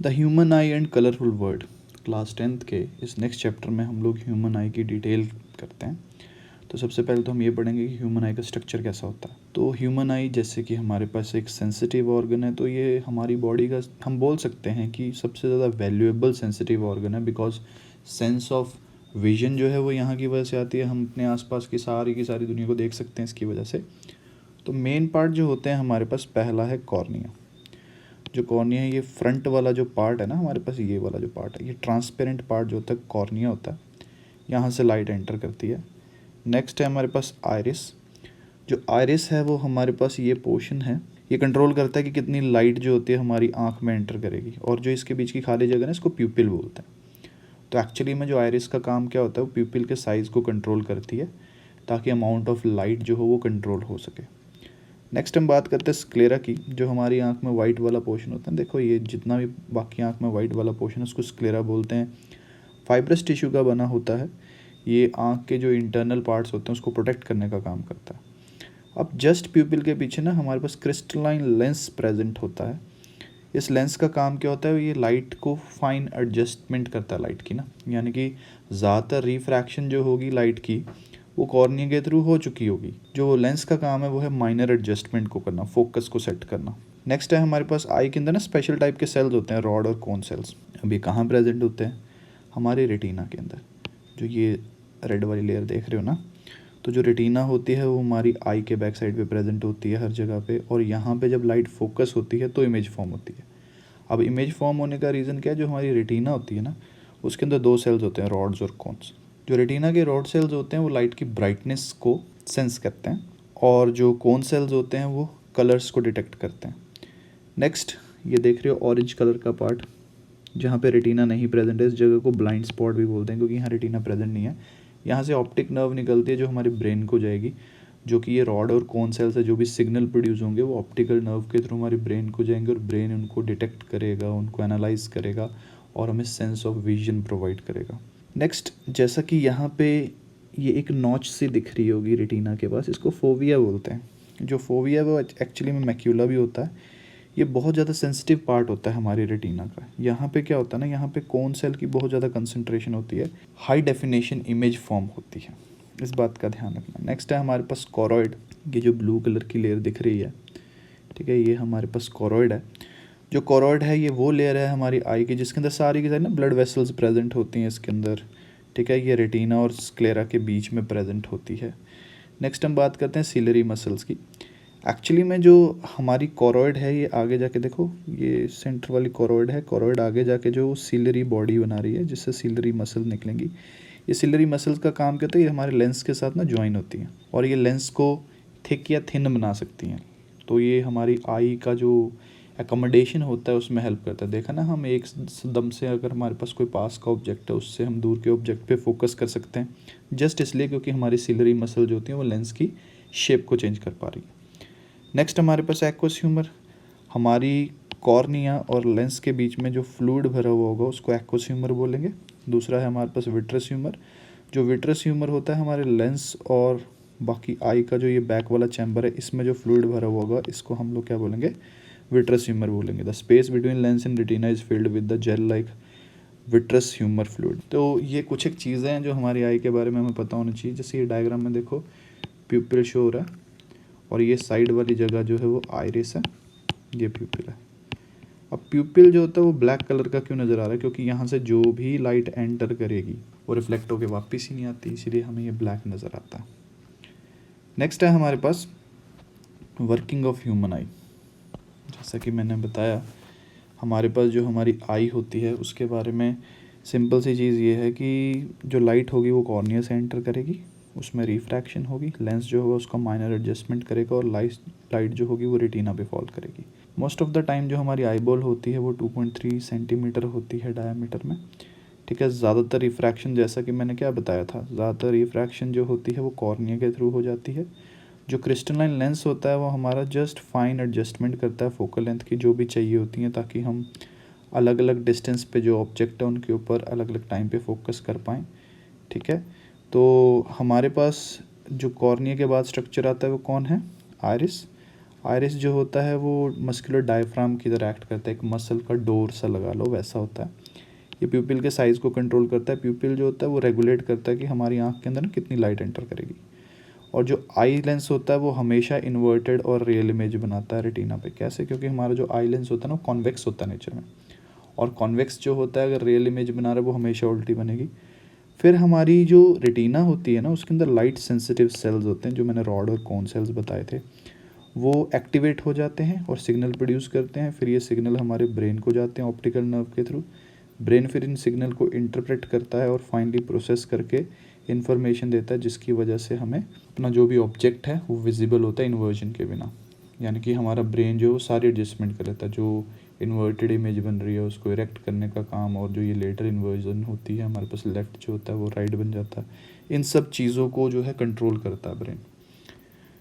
The human I and colourful world. Class 10th के इस next chapter में हम लोग ह्यूमन आई की डिटेल करते हैं। तो सबसे पहले तो हम ये पढ़ेंगे कि ह्यूमन आई का स्ट्रक्चर कैसा होता है। तो ह्यूमन आई जैसे कि हमारे पास एक सेंसिटिव ऑर्गन है, तो ये हमारी बॉडी का हम बोल सकते हैं कि सबसे ज़्यादा वैल्यूएबल सेंसिटिव ऑर्गन है, बिकॉज सेंस ऑफ विजन जो है वो यहाँ की वजह से आती है। हम अपने आसपास की सारी दुनिया को देख सकते हैं इसकी वजह से। तो मेन पार्ट जो होते हैं हमारे पास, पहला है कॉर्निया। जो कॉर्निया है, ये फ्रंट वाला जो पार्ट है ना हमारे पास, ये वाला जो पार्ट है, ये ट्रांसपेरेंट पार्ट जो होता है कॉर्निया होता है, यहाँ से लाइट एंटर करती है। नेक्स्ट है हमारे पास आइरिस। जो आइरिस है वो हमारे पास ये पोर्शन है, ये कंट्रोल करता है कि कितनी लाइट जो होती है हमारी आँख में एंटर करेगी। और जो इसके बीच की खाली जगह है इसको प्यूपिल बोलते हैं। तो एक्चुअली में जो आइरिस का काम क्या होता है, वो प्यूपिल के साइज़ को कंट्रोल करती है ताकि अमाउंट ऑफ लाइट जो हो वो कंट्रोल हो सके। नेक्स्ट हम बात करते हैं स्क्लेरा की। जो हमारी आंख में वाइट वाला पोर्शन होता है, देखो ये जितना भी बाकी आंख में वाइट वाला पोर्शन है उसको स्क्लेरा बोलते हैं। फाइब्रस टिश्यू का बना होता है। ये आंख के जो इंटरनल पार्ट्स होते हैं उसको प्रोटेक्ट करने का काम करता है। अब जस्ट प्यूपिल के पीछे ना हमारे पास क्रिस्टलाइन लेंस प्रेजेंट होता है। इस लेंस का काम क्या होता है, ये लाइट को फाइन एडजस्टमेंट करता है लाइट की ना, यानी कि ज़्यादातर रिफ्रैक्शन जो होगी लाइट की वो कॉर्निया के थ्रू हो चुकी होगी। जो लेंस का काम है वो है माइनर एडजस्टमेंट को करना, फोकस को सेट करना। नेक्स्ट है हमारे पास आई के अंदर ना स्पेशल टाइप के सेल्स होते हैं, रॉड और कोन सेल्स। अभी कहाँ प्रेजेंट होते हैं, हमारे रेटिना के अंदर। जो ये रेड वाली लेयर देख रहे हो ना, तो जो रेटिना होती है वो हमारी आई के बैक साइड पे प्रेजेंट होती है हर जगह पे। और यहाँ पे जब लाइट फोकस होती है तो इमेज फॉर्म होती है। अब इमेज फॉर्म होने का रीज़न क्या है, जो हमारी रेटिना होती है ना उसके अंदर दो सेल्स होते हैं, रॉड्स और कोन्स। जो रेटिना के रॉड सेल्स होते हैं वो लाइट की ब्राइटनेस को सेंस करते हैं, और जो कोन सेल्स होते हैं वो कलर्स को डिटेक्ट करते हैं। नेक्स्ट ये देख रहे हो ऑरेंज कलर का पार्ट, जहाँ पे रेटिना नहीं प्रेजेंट है, इस जगह को ब्लाइंड स्पॉट भी बोलते हैं क्योंकि यहाँ रेटिना प्रेजेंट नहीं है। यहाँ से ऑप्टिक नर्व निकलती है जो हमारे ब्रेन को जाएगी, जो कि ये रॉड और कोन सेल्स है। जो भी सिग्नल प्रोड्यूस होंगे वो ऑप्टिकल नर्व के थ्रू हमारे ब्रेन को जाएंगे और ब्रेन उनको डिटेक्ट करेगा, उनको एनालाइज करेगा और हमें सेंस ऑफ विजन प्रोवाइड करेगा। नेक्स्ट, जैसा कि यहाँ पे ये एक नॉच सी दिख रही होगी रेटिना के पास, इसको फोविया बोलते हैं। जो फोविया वो एक्चुअली में मैक्यूला भी होता है। ये बहुत ज़्यादा सेंसिटिव पार्ट होता है हमारी रेटिना का। यहाँ पे क्या होता है ना, यहाँ पे कोन सेल की बहुत ज़्यादा कंसंट्रेशन होती है, हाई डेफिनेशन इमेज फॉर्म होती है, इस बात का ध्यान रखना। नेक्स्ट है हमारे पास कॉरॉइड। ये जो ब्लू कलर की लेयर दिख रही है, ठीक है, ये हमारे पास कॉरॉइड है। जो कॉरॉइड है ये वो लेयर है हमारी आई की जिसके अंदर सारी की सारी ना ब्लड वेसल्स प्रेजेंट होती हैं इसके अंदर, ठीक है। ये रेटिना और स्क्लेरा के बीच में प्रेजेंट होती है। नेक्स्ट हम बात करते हैं सिलरी मसल्स की। एक्चुअली में जो हमारी कॉरॉइड है ये आगे जाके देखो, ये सेंटर वाली कॉरॉइड है। कॉरॉइड आगे जाके जो सिलरी बॉडी बना रही है जिससे सिलरी मसल निकलेंगी। ये सिलरी मसल्स का काम क्या होता है, ये हमारे लेंस के साथ ना ज्वाइन होती हैं और ये लेंस को थिक या थिन बना सकती हैं। तो ये हमारी आई का जो एकोमोडेशन होता है उसमें हेल्प करता है। देखा ना, हम एक दम से अगर हमारे पास कोई पास का ऑब्जेक्ट है उससे हम दूर के ऑब्जेक्ट पे फोकस कर सकते हैं, जस्ट इसलिए क्योंकि हमारी सिलरी मसल जो होती है वो लेंस की शेप को चेंज कर पा रही है। नेक्स्ट हमारे पास एक्वस ह्यूमर। हमारी कॉर्निया और लेंस के बीच में जो फ्लूइड भरा हुआ होगा उसको एक्वस ह्यूमर बोलेंगे। दूसरा है हमारे पास विट्रस ह्यूमर। जो विट्रस ह्यूमर होता है हमारे लेंस और बाकी आई का जो ये बैक वाला चैम्बर है, इसमें जो फ्लूइड भरा हुआ होगा इसको हम लोग क्या बोलेंगे, विट्रस ह्यूमर बोलेंगे। The space between lens and retina is filled with the gel like vitreous humour fluid. तो ये कुछ एक चीज़ें हैं जो हमारी आई के बारे में हमें पता होनी चाहिए। जैसे ये डायग्राम में देखो, प्यूपिल शो हो रहा है और ये साइड वाली जगह जो है वो आइरिस है, ये प्यूपिल है। अब प्यूपिल जो होता है वो ब्लैक कलर का क्यों नज़र आ रहा है, क्योंकि यहाँ से जो भी लाइट एंटर करेगी वो रिफ्लेक्ट होकर वापस ही नहीं आती, इसीलिए हमें ये ब्लैक नज़र आता है। नेक्स्ट है हमारे पास वर्किंग ऑफ ह्यूमन आई। जैसा कि मैंने बताया, हमारे पास जो हमारी आई होती है उसके बारे में सिंपल सी चीज़ ये है कि जो लाइट होगी वो कॉर्निया से एंटर करेगी, उसमें रिफ्रैक्शन होगी, लेंस जो होगा उसका माइनर एडजस्टमेंट करेगा और लाइट जो होगी वो रेटिना पे फॉल करेगी। मोस्ट ऑफ द टाइम जो हमारी आई बॉल होती है वो 2.3 सेंटीमीटर होती है डायमीटर में, ठीक है। ज़्यादातर रिफ्रैक्शन, जैसा कि मैंने क्या बताया था, ज़्यादातर रिफ्रैक्शन जो होती है वो कॉर्निया के थ्रू हो जाती है। जो क्रिस्टलाइन लेंस होता है वो हमारा जस्ट फाइन एडजस्टमेंट करता है फोकल लेंथ की जो भी चाहिए होती हैं, ताकि हम अलग अलग डिस्टेंस पे जो ऑब्जेक्ट है उनके ऊपर अलग अलग टाइम पे फोकस कर पाएँ, ठीक है। तो हमारे पास जो कॉर्निया के बाद स्ट्रक्चर आता है वो कौन है, आइरिस। आयरिस जो होता है वो मस्कुलर डायफ्राम की तरह एक्ट करता है, एक मसल का डोर सा लगा लो वैसा होता है। ये प्यूपिल के साइज़ को कंट्रोल करता है। प्यूपिल जो होता है वो रेगुलेट करता है कि हमारी आँख के अंदर ना कितनी लाइट एंटर करेगी। और जो आई लेंस होता है वो हमेशा इन्वर्टेड और रियल इमेज बनाता है रेटिना पे। कैसे? क्योंकि हमारा जो आई लेंस होता है ना वो कॉन्वेक्स होता है नेचर में, और कॉन्वेक्स जो होता है अगर रियल इमेज बना रहा है वो हमेशा उल्टी बनेगी। फिर हमारी जो रेटिना होती है ना उसके अंदर लाइट सेंसिटिव सेल्स होते हैं, जो मैंने रॉड और कोन सेल्स बताए थे, वो एक्टिवेट हो जाते हैं और सिग्नल प्रोड्यूस करते हैं। फिर ये सिग्नल हमारे ब्रेन को जाते हैं ऑप्टिकल नर्व के थ्रू। ब्रेन फिर इन सिग्नल को इंटरप्रेट करता है और फाइनली प्रोसेस करके इन्फॉर्मेशन देता है, जिसकी वजह से हमें अपना जो भी ऑब्जेक्ट है वो विजिबल होता है इन्वर्जन के बिना। यानी कि हमारा ब्रेन जो है वो सारी एडजस्टमेंट कर लेता है, जो इन्वर्टेड इमेज बन रही है उसको इरेक्ट करने का काम, और जो ये लेटर इन्वर्जन होती है हमारे पास लेफ्ट जो होता है वो राइट बन जाता है। इन सब चीज़ों को जो है कंट्रोल करता है ब्रेन।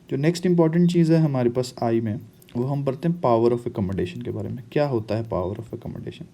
जो नेक्स्ट इंपॉर्टेंट चीज़ है हमारे पास आई में, वो हम पढ़ते हैं पावर ऑफ अकोमोडेशन के बारे में। क्या होता है पावर ऑफ अकोमोडेशन?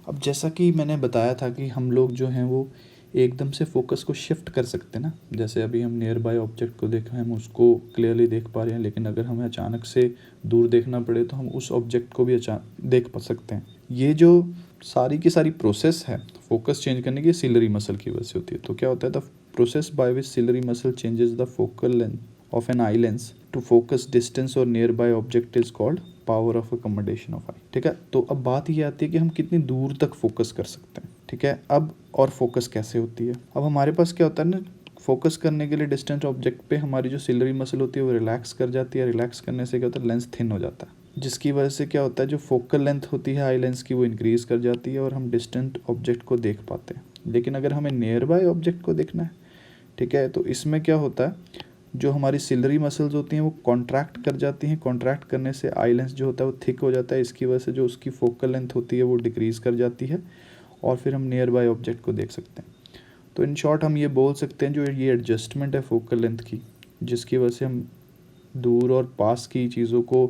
अब जैसा कि मैंने बताया था कि हम लोग जो हैं वो एकदम से फोकस को शिफ्ट कर सकते हैं ना। जैसे अभी हम नियर बाय ऑब्जेक्ट को देख रहे हैं, हम उसको क्लियरली देख पा रहे हैं, लेकिन अगर हमें अचानक से दूर देखना पड़े तो हम उस ऑब्जेक्ट को भी अचानक देख पा सकते हैं। ये जो सारी की सारी प्रोसेस है फोकस चेंज करने की, सिलरी मसल की वजह से होती है। तो क्या होता है, the process by which ciliary muscle changes the focal length of an eye lens to focus distance और nearby object is called power of accommodation of eye. ठीक है, तो अब बात ये आती है कि हम कितनी दूर तक फोकस कर सकते हैं। ठीक है, अब और फोकस कैसे होती है? अब हमारे पास क्या होता है ना, फोकस करने के लिए डिस्टेंट ऑब्जेक्ट पे हमारी जो सिलरी मसल होती है वो रिलैक्स कर जाती है। रिलैक्स करने से क्या होता है, लेंस थिन हो जाता है, जिसकी वजह से क्या होता है, जो फोकल लेंथ होती है आई लेंस की वो इंक्रीज कर जाती है और हम डिस्टेंट ऑब्जेक्ट को देख पाते हैं। लेकिन अगर हमें नियर बाय ऑब्जेक्ट को देखना है, ठीक है, तो इसमें क्या होता है, जो हमारी सिलरी मसल्स होती हैं वो कॉन्ट्रैक्ट कर जाती हैं। कॉन्ट्रैक्ट करने से आई लेंस जो होता है वो थिक हो जाता है। इसकी वजह से जो उसकी फोकल लेंथ होती है वो डिक्रीज़ कर जाती है और फिर हम नियर बाय ऑब्जेक्ट को देख सकते हैं। तो इन शॉर्ट हम ये बोल सकते हैं, जो ये एडजस्टमेंट है फोकल लेंथ की, जिसकी वजह से हम दूर और पास की चीज़ों को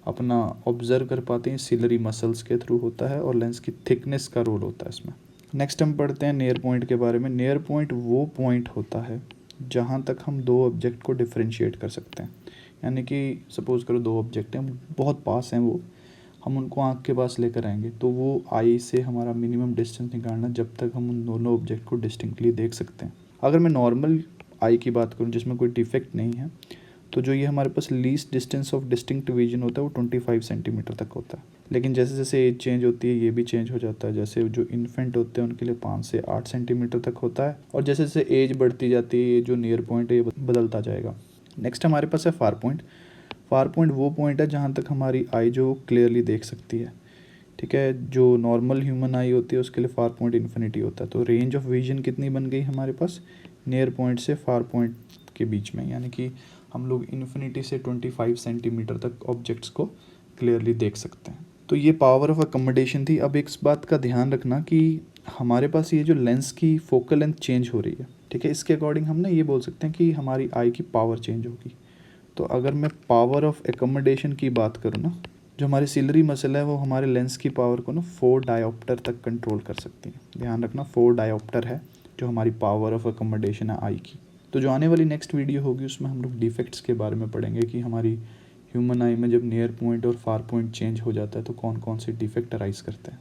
अपना ऑब्जर्व कर पाते हैं, सिलरी मसल्स के थ्रू होता है और लेंस की थिकनेस का रोल होता है इसमें। नेक्स्ट हम पढ़ते हैं नियर पॉइंट के बारे में। नियर पॉइंट वो पॉइंट होता है जहाँ तक हम दो ऑब्जेक्ट को डिफ्रेंशिएट कर सकते हैं। यानी कि सपोज़ करो दो ऑब्जेक्ट हैं, बहुत पास हैं, वो हम उनको आँख के पास लेकर आएंगे तो वो आई से हमारा मिनिमम डिस्टेंस निकालना जब तक हम उन दोनों ऑब्जेक्ट को डिस्टिंक्टली देख सकते हैं। अगर मैं नॉर्मल आई की बात करूँ जिसमें कोई डिफेक्ट नहीं है, तो जो ये हमारे पास least distance of distinct vision होता है वो 25 सेंटीमीटर तक होता है। लेकिन जैसे जैसे एज चेंज होती है ये भी चेंज हो जाता है। जैसे जो इन्फेंट होते हैं उनके लिए 5 से 8 सेंटीमीटर तक होता है, और जैसे जैसे एज बढ़ती जाती है ये जो नियर पॉइंट है ये बदलता जाएगा। नेक्स्ट हमारे पास है फार पॉइंट। फार पॉइंट वो पॉइंट है जहाँ तक हमारी आई जो क्लियरली देख सकती है। ठीक है, जो नॉर्मल ह्यूमन आई होती है उसके लिए फार पॉइंट इन्फिनिटी होता है। तो रेंज ऑफ विजन कितनी बन गई हमारे पास नियर पॉइंट से फार पॉइंट के बीच में, यानी कि हम लोग इन्फिनिटी से 25 सेंटीमीटर तक ऑब्जेक्ट्स को क्लियरली देख सकते हैं। तो ये पावर ऑफ अकोमोडेशन थी। अब इस बात का ध्यान रखना कि हमारे पास ये जो लेंस की फोकल लेंथ चेंज हो रही है, ठीक है, इसके अकॉर्डिंग हम ना ये बोल सकते हैं कि हमारी आई की पावर चेंज होगी। तो अगर मैं पावर ऑफ एकोमोडेशन की बात करूँ ना, जो हमारी सिलरी मसल है वो हमारे लेंस की पावर को ना 4 डायोप्टर तक कंट्रोल कर सकती है। ध्यान रखना 4 डायोप्टर है जो हमारी पावर ऑफ एकोमोडेशन है आई की। तो जो आने वाली नेक्स्ट वीडियो होगी उसमें हम लोग डिफेक्ट्स के बारे में पढ़ेंगे कि हमारी ह्यूमन आई में जब नियर पॉइंट और फार पॉइंट चेंज हो जाता है तो कौन कौन से डिफेक्ट अराइज करते हैं।